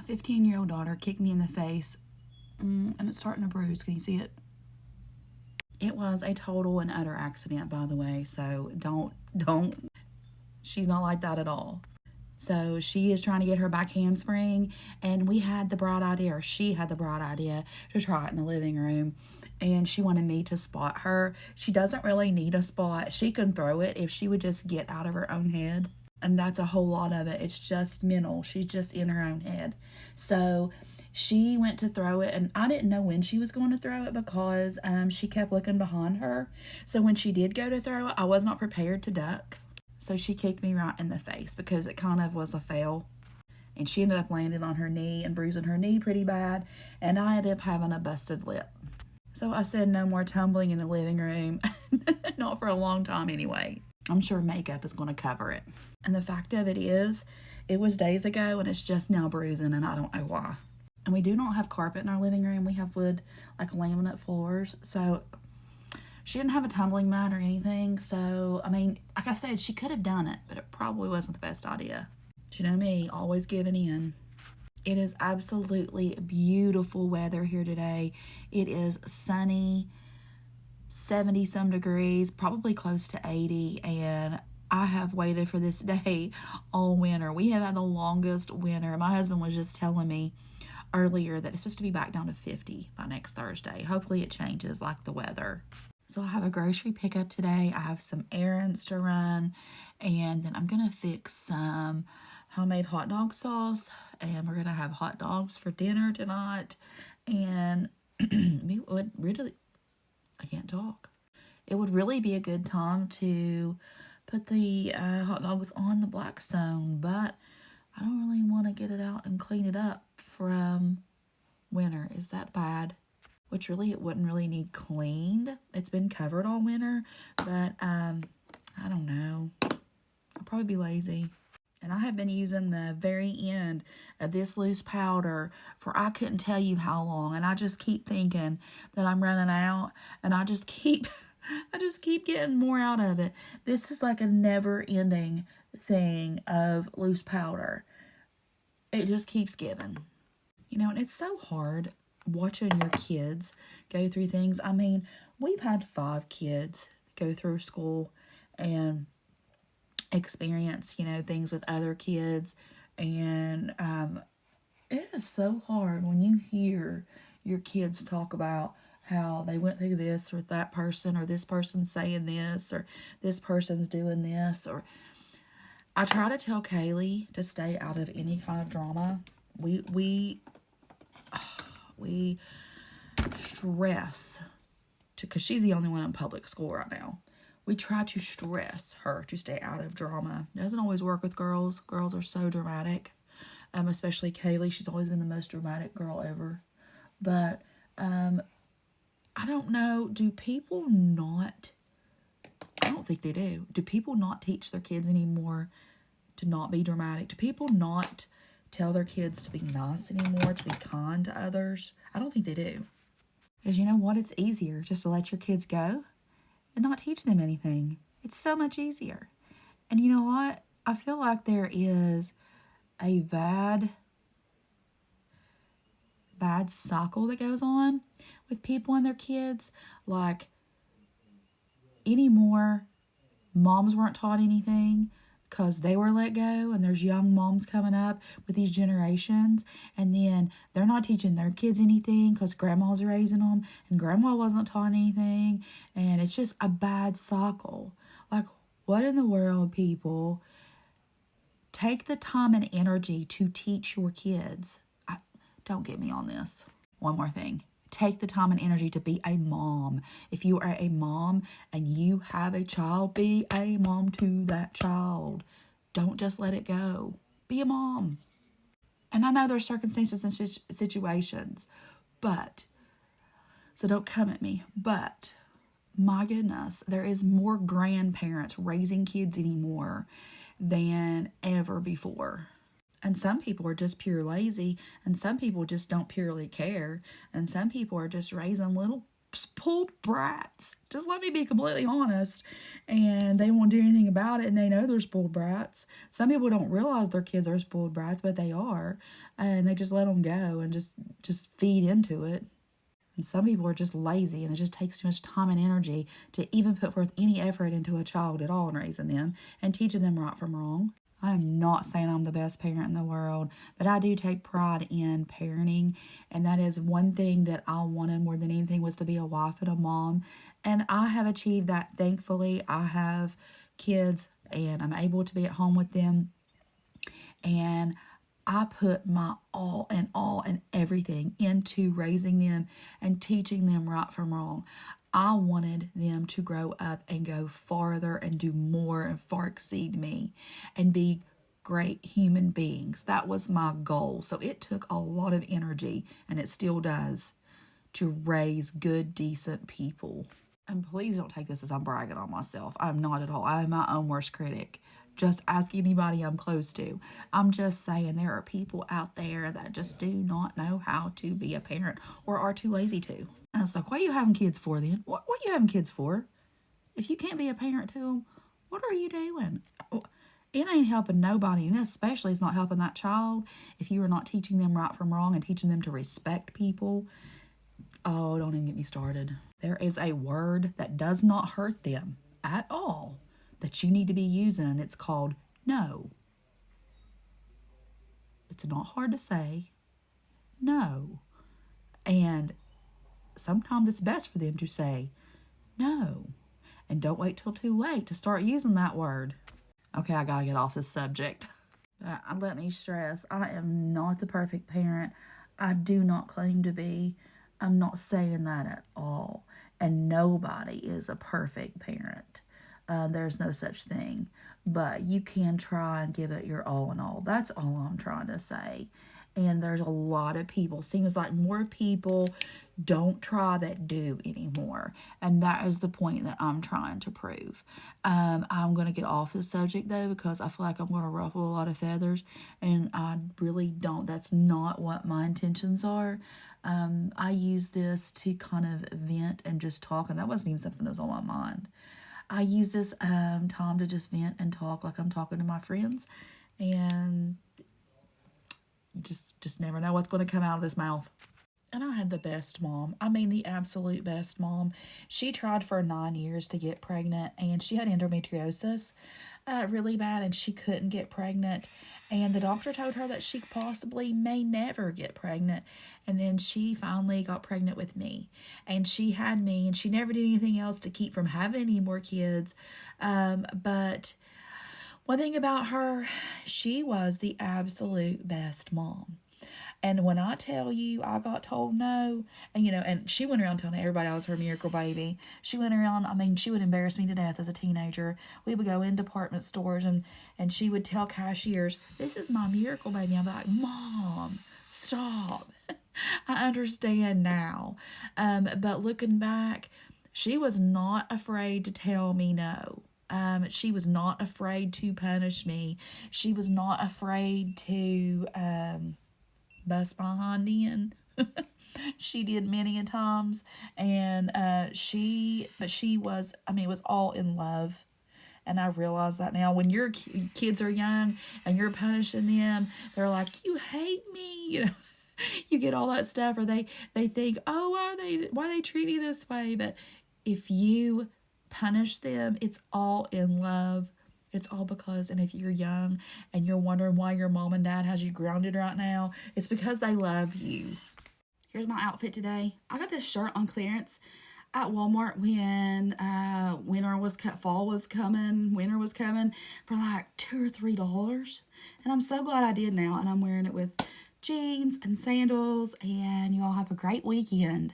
15-year-old daughter kicked me in the face, and it's starting to bruise. Can you see it? It was a total and utter accident, by the way, so don't. She's not like that at all. So she is trying to get her back handspring, and we had the bright idea, or she had the bright idea, to try it in the living room. And she wanted me to spot her. She doesn't really need a spot. She can throw it if she would just get out of her own head. And that's a whole lot of it. It's just mental. She's just in her own head. So she went to throw it, and I didn't know when she was going to throw it because she kept looking behind her. So when she did go to throw it, I was not prepared to duck. So she kicked me right in the face because it kind of was a fail. And she ended up landing on her knee and bruising her knee pretty bad. And I ended up having a busted lip. So I said no more tumbling in the living room. Not for a long time anyway. I'm sure makeup is going to cover it. And the fact of it is, it was days ago and it's just now bruising, and I don't know why. And we do not have carpet in our living room. We have wood, like laminate floors. So she didn't have a tumbling mat or anything. So, I mean, like I said, she could have done it, but it probably wasn't the best idea. You know me, always giving in. It is absolutely beautiful weather here today. It is sunny, 70 some degrees, probably close to 80, and I have waited for this day all winter. We have had the longest winter. My husband was just telling me earlier that it's supposed to be back down to 50 by next Thursday. Hopefully it changes like the weather. So I have a grocery pickup today. I have some errands to run, and then I'm going to fix some homemade hot dog sauce, and we're going to have hot dogs for dinner tonight. And it would really, I can't talk. It would really be a good time to put the hot dogs on the Blackstone, but I don't really want to get it out and clean it up from winter. Is that bad? Which really, it wouldn't really need cleaned. It's been covered all winter, but I don't know. I'll probably be lazy. And I have been using the very end of this loose powder for I couldn't tell you how long. And I just keep thinking that I'm running out, and I just keep getting more out of it. This is like a never-ending thing of loose powder. It just keeps giving. You know, and it's so hard watching your kids go through things. I mean, we've had 5 kids go through school and experience, things with other kids. And it is so hard when you hear your kids talk about how they went through this with that person, or this person's saying this, or this person's doing this. Or I try to tell Kaylee to stay out of any kind of drama. We stress, because she's the only one in public school right now. We try to stress her to stay out of drama. It doesn't always work with girls. Girls are so dramatic, especially Kaylee. She's always been the most dramatic girl ever. But I don't know. Do people not? I don't think they do. Do people not teach their kids anymore to not be dramatic? Do people not tell their kids to be nice anymore, to be kind to others? I don't think they do. Because you know what? It's easier just to let your kids go and not teach them anything. It's so much easier. And you know what? I feel like there is a bad cycle that goes on with people and their kids. Like, anymore, moms weren't taught anything because they were let go, and there's young moms coming up with these generations, and then they're not teaching their kids anything because grandma's raising them, and grandma wasn't taught anything, and it's just a bad cycle. Like, what in the world, people? Take the time and energy to teach your kids. Don't get me on this. One more thing. Take the time and energy to be a mom. If you are a mom and you have a child, be a mom to that child. Don't just let it go. Be a mom. And I know there's circumstances and situations, but, so don't come at me, but my goodness, there is more grandparents raising kids anymore than ever before. And some people are just pure lazy, and some people just don't purely care, and some people are just raising little spoiled brats. Just let me be completely honest. And they won't do anything about it, and they know they're spoiled brats. Some people don't realize their kids are spoiled brats, but they are. And they just let them go and just feed into it. And some people are just lazy, and it just takes too much time and energy to even put forth any effort into a child at all in raising them and teaching them right from wrong. I'm not saying I'm the best parent in the world, but I do take pride in parenting. And that is one thing that I wanted more than anything, was to be a wife and a mom. And I have achieved that, thankfully. I have kids and I'm able to be at home with them. And I put my all and everything into raising them and teaching them right from wrong. I wanted them to grow up and go farther and do more and far exceed me and be great human beings. That was my goal. So it took a lot of energy, and it still does, to raise good, decent people. And please don't take this as I'm bragging on myself. I'm not at all. I am my own worst critic. Just ask anybody I'm close to. I'm just saying there are people out there that just do not know how to be a parent or are too lazy to. And it's like, what are you having kids for then? What are you having kids for? If you can't be a parent to them, what are you doing? It ain't helping nobody, and especially it's not helping that child if you are not teaching them right from wrong and teaching them to respect people. Oh, don't even get me started. There is a word that does not hurt them at all that you need to be using, and it's called no. It's not hard to say. No. And sometimes it's best for them to say no. And don't wait till too late to start using that word. Okay, I gotta get off this subject. Let me stress, I am not the perfect parent. I do not claim to be. I'm not saying that at all. And nobody is a perfect parent. There's no such thing. But you can try and give it your all in all. That's all I'm trying to say. And there's a lot of people, seems like more people don't try that do anymore. And that is the point that I'm trying to prove. I'm going to get off this subject though, because I feel like I'm going to ruffle a lot of feathers, and I really don't. That's not what my intentions are. I use this to kind of vent and just talk, and that wasn't even something that was on my mind. I use this time to just vent and talk like I'm talking to my friends, and just never know what's going to come out of this mouth. And I had the best mom. I mean, the absolute best mom. She tried for 9 years to get pregnant, and she had endometriosis really bad, and she couldn't get pregnant. And the doctor told her that she possibly may never get pregnant. And then she finally got pregnant with me. And she had me, and she never did anything else to keep from having any more kids. But one thing about her, she was the absolute best mom. And when I tell you I got told no, and and she went around telling everybody I was her miracle baby. She went around, I mean, she would embarrass me to death as a teenager. We would go in department stores, and she would tell cashiers, "This is my miracle baby." I'm like, "Mom, stop." I understand now. But looking back, she was not afraid to tell me no. She was not afraid to punish me. She was not afraid to bust my hind end. She did many a times, and but she was, I mean, it was all in love. And I realize that now. When your kids are young and you're punishing them, they're like, "You hate me," you get all that stuff, or they think, "Oh, why they treat me this way?" But if you punish them, it's all in love. It's all because, and if you're young and you're wondering why your mom and dad has you grounded right now, it's because they love you. Here's my outfit today. I got this shirt on clearance at Walmart when fall was coming, winter was coming, for like $2 or $3. And I'm so glad I did now. And I'm wearing it with jeans and sandals. And you all have a great weekend.